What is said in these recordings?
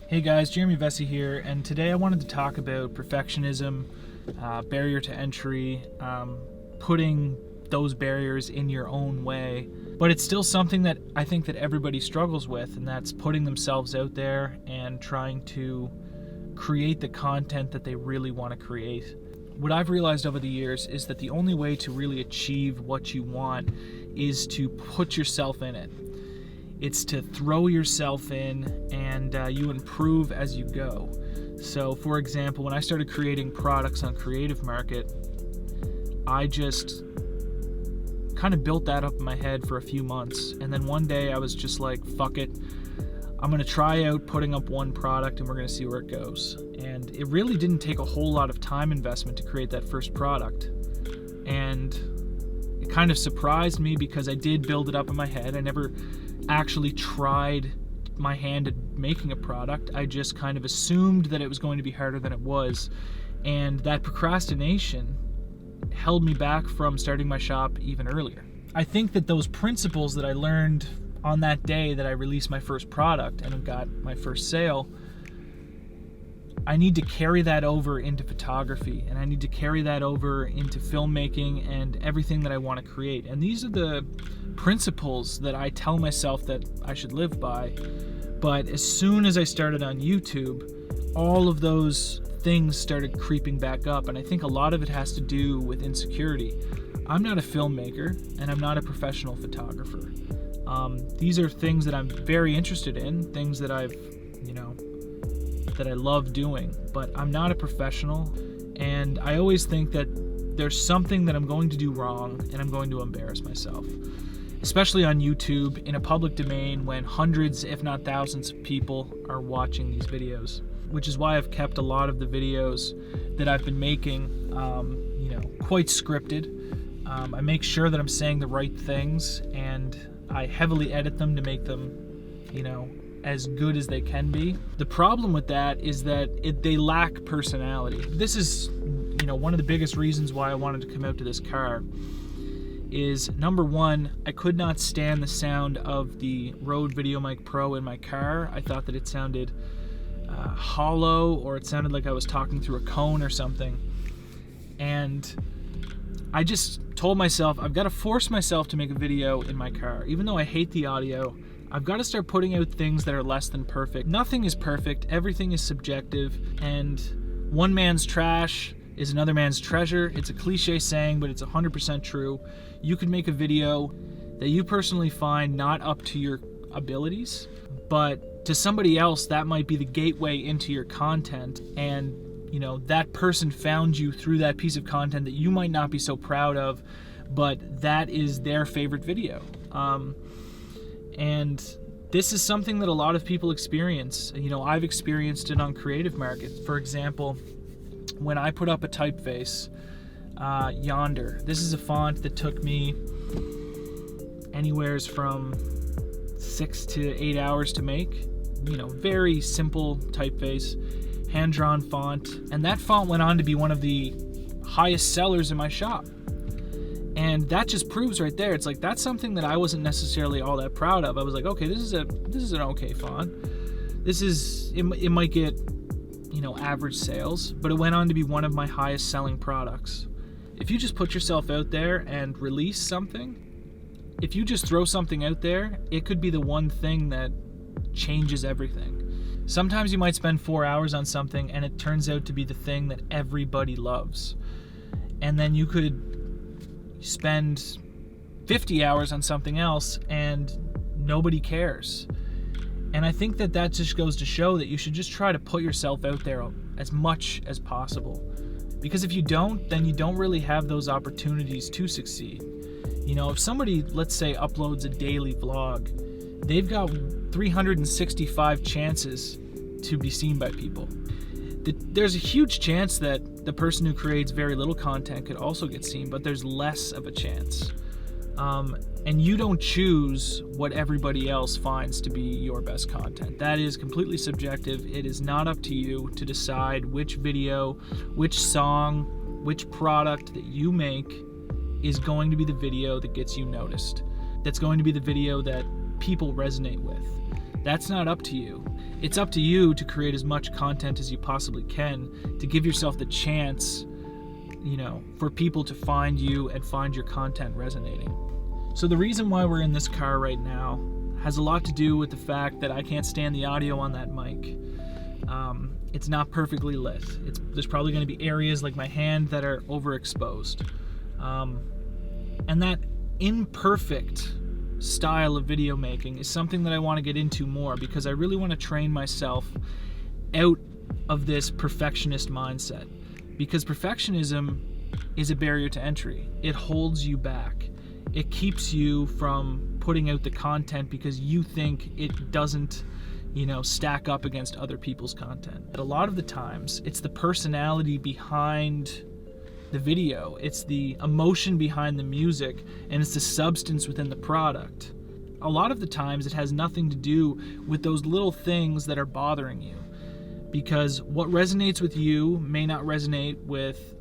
Hey guys, Jeremy Vesey here, and today I wanted to talk about perfectionism, barrier to entry, putting those barriers in your own way. But it's still something that I think that everybody struggles with, and that's putting themselves out there and trying to create the content that they really want to create. What I've realized over the years is that the only way to really achieve what you want is to put yourself in it. It's to throw yourself in, and you improve as you go. So for example, when I started creating products on Creative Market, I just kind of built that up in my head for a few months, and then one day I was just like, fuck it, I'm going to try out putting up one product and we're going to see where it goes. And it really didn't take a whole lot of time investment to create that first product, and it kind of surprised me because I did build it up in my head. I never actually tried my hand at making a product. I just kind of assumed that it was going to be harder than it was, and that procrastination held me back from starting my shop even earlier. I think that those principles that I learned on that day that I released my first product and got my first sale, I need to carry that over into photography, and I need to carry that over into filmmaking and everything that I want to create. And these are the principles that I tell myself that I should live by. But as soon as I started on YouTube, all of those things started creeping back up, and I think a lot of it has to do with insecurity. I'm not a filmmaker, and I'm not a professional photographer. These are things that I'm very interested in, things that that I love doing, but I'm not a professional, and I always think that there's something that I'm going to do wrong and I'm going to embarrass myself, especially on YouTube in a public domain when hundreds, if not thousands of people are watching these videos, which is why I've kept a lot of the videos that I've been making, quite scripted. I make sure that I'm saying the right things, and I heavily edit them to make them, as good as they can be. The problem with that is that they lack personality. This is, one of the biggest reasons why I wanted to come out to this car is, number one, I could not stand the sound of the Rode VideoMic Pro in my car. I thought that it sounded hollow, or it sounded like I was talking through a cone or something. And I just told myself, I've got to force myself to make a video in my car. Even though I hate the audio, I've got to start putting out things that are less than perfect. Nothing is perfect, everything is subjective, and one man's trash is another man's treasure. It's a cliche saying, but it's 100% true. You could make a video that you personally find not up to your abilities, but to somebody else that might be the gateway into your content, and that person found you through that piece of content that you might not be so proud of, but that is their favorite video. And this is something that a lot of people experience. I've experienced it on Creative Market. For example, when I put up a typeface, Yonder, this is a font that took me anywheres from 6 to 8 hours to make. Very simple typeface, hand-drawn font, and that font went on to be one of the highest sellers in my shop. And that just proves right there, it's like, that's something that I wasn't necessarily all that proud of. I was like, okay, this is an okay font. It might get, average sales, but it went on to be one of my highest selling products. If you just put yourself out there and release something, if you just throw something out there, it could be the one thing that changes everything. Sometimes you might spend 4 hours on something and it turns out to be the thing that everybody loves. And then you could spend 50 hours on something else and nobody cares. And I think that just goes to show that you should just try to put yourself out there as much as possible. Because if you don't, then you don't really have those opportunities to succeed. If somebody, let's say, uploads a daily vlog, they've got 365 chances to be seen by people. There's a huge chance that the person who creates very little content could also get seen, but there's less of a chance. And you don't choose what everybody else finds to be your best content. That is completely subjective. It is not up to you to decide which video, which song, which product that you make is going to be the video that gets you noticed. That's going to be the video that people resonate with. That's not up to you. It's up to you to create as much content as you possibly can to give yourself the chance, for people to find you and find your content resonating. So the reason why we're in this car right now has a lot to do with the fact that I can't stand the audio on that mic. It's not perfectly lit. There's probably going to be areas like my hand that are overexposed. And that imperfect style of video making is something that I want to get into more, because I really want to train myself out of this perfectionist mindset, because perfectionism is a barrier to entry. It holds you back. It keeps you from putting out the content because you think it doesn't stack up against other people's content. But a lot of the times it's the personality behind the video, it's the emotion behind the music, and it's the substance within the product. A lot of the times it has nothing to do with those little things that are bothering you, because what resonates with you may not resonate with,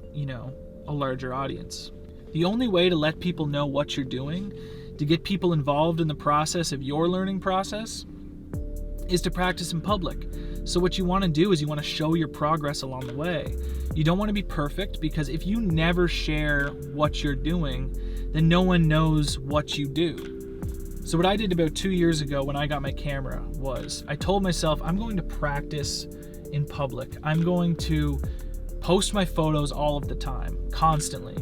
a larger audience. The only way to let people know what you're doing, to get people involved in the process of your learning process, is to practice in public. So what you want to do is you want to show your progress along the way. You don't want to be perfect, because if you never share what you're doing, then no one knows what you do. So what I did about 2 years ago when I got my camera was I told myself, I'm going to practice in public. I'm going to post my photos all of the time, constantly.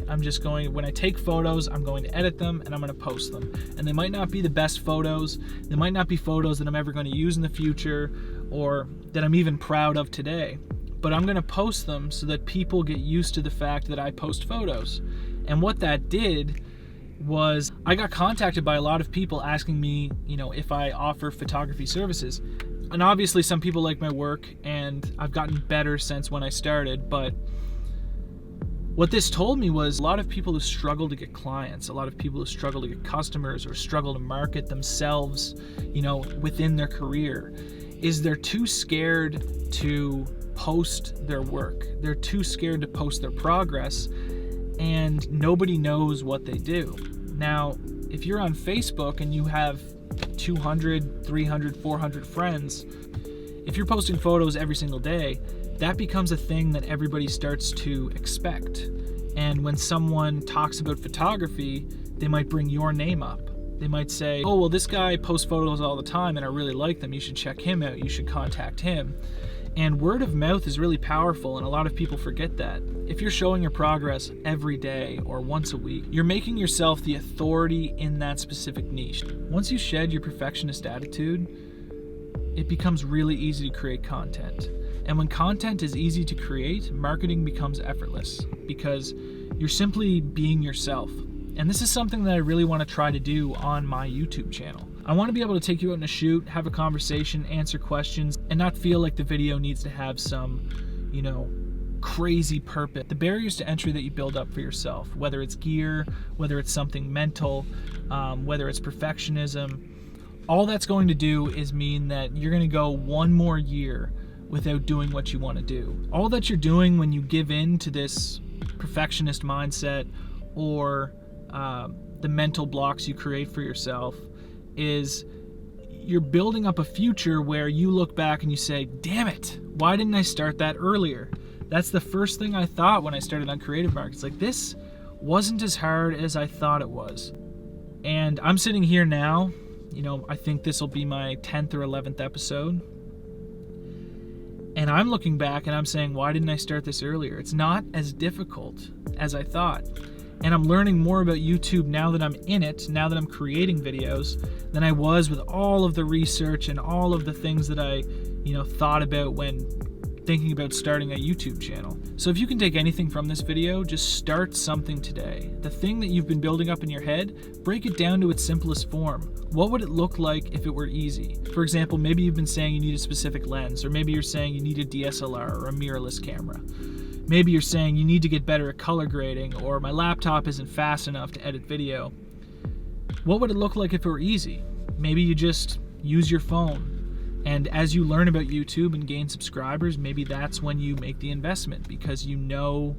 When I take photos, I'm going to edit them and I'm going to post them. And they might not be the best photos. They might not be photos that I'm ever going to use in the future or that I'm even proud of today. But I'm going to post them so that people get used to the fact that I post photos. And what that did was I got contacted by a lot of people asking me, if I offer photography services. And obviously some people like my work, and I've gotten better since when I started, but what this told me was a lot of people who struggle to get clients, a lot of people who struggle to get customers or struggle to market themselves, within their career, is they're too scared to post their work. They're too scared to post their progress, and nobody knows what they do. Now, if you're on Facebook and you have 200, 300, 400 friends, if you're posting photos every single day, that becomes a thing that everybody starts to expect. And when someone talks about photography, they might bring your name up. They might say, oh, well, this guy posts photos all the time and I really like them. You should check him out. You should contact him. And word of mouth is really powerful, and a lot of people forget that. If you're showing your progress every day or once a week, you're making yourself the authority in that specific niche. Once you shed your perfectionist attitude, it becomes really easy to create content. And when content is easy to create, marketing becomes effortless, because you're simply being yourself. And this is something that I really want to try to do on my YouTube channel. I want to be able to take you out in a shoot, have a conversation, answer questions, and not feel like the video needs to have some, crazy purpose. The barriers to entry that you build up for yourself, whether it's gear, whether it's something mental, whether it's perfectionism, all that's going to do is mean that you're going to go one more year without doing what you want to do. All that you're doing when you give in to this perfectionist mindset or the mental blocks you create for yourself is you're building up a future where you look back and you say, damn it, why didn't I start that earlier? That's the first thing I thought when I started on creative markets. Like, this wasn't as hard as I thought it was. And I'm sitting here now, I think this will be my 10th or 11th episode. And I'm looking back and I'm saying, why didn't I start this earlier? It's not as difficult as I thought. And I'm learning more about YouTube now that I'm in it, now that I'm creating videos, than I was with all of the research and all of the things that I, thought about when thinking about starting a YouTube channel. So if you can take anything from this video, just start something today. The thing that you've been building up in your head, break it down to its simplest form. What would it look like if it were easy? For example, maybe you've been saying you need a specific lens, or maybe you're saying you need a DSLR or a mirrorless camera. Maybe you're saying you need to get better at color grading, or my laptop isn't fast enough to edit video. What would it look like if it were easy? Maybe you just use your phone. And as you learn about YouTube and gain subscribers, maybe that's when you make the investment, because you know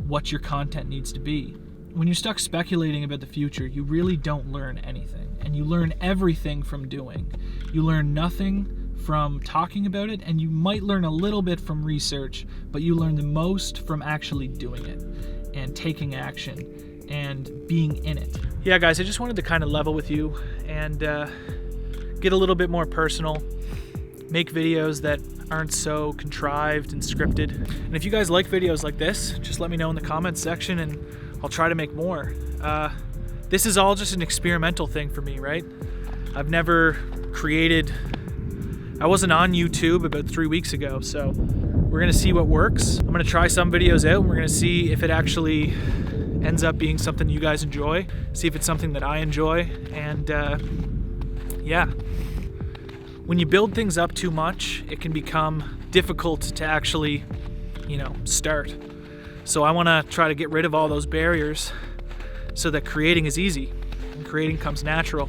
what your content needs to be. when you're stuck speculating about the future, you really don't learn anything. And you learn everything from doing. You learn nothing from talking about it, and you might learn a little bit from research, but you learn the most from actually doing it and taking action and being in it. Yeah, guys, I just wanted to kind of level with you and get a little bit more personal, make videos that aren't so contrived and scripted. And if you guys like videos like this, just let me know in the comments section and I'll try to make more. This is all just an experimental thing for me, right? I've never created, I wasn't on YouTube about 3 weeks ago, so we're gonna see what works. I'm gonna try some videos out and we're gonna see if it actually ends up being something you guys enjoy, see if it's something that I enjoy, and yeah. When you build things up too much, it can become difficult to actually, start. So I want to try to get rid of all those barriers so that creating is easy and creating comes natural.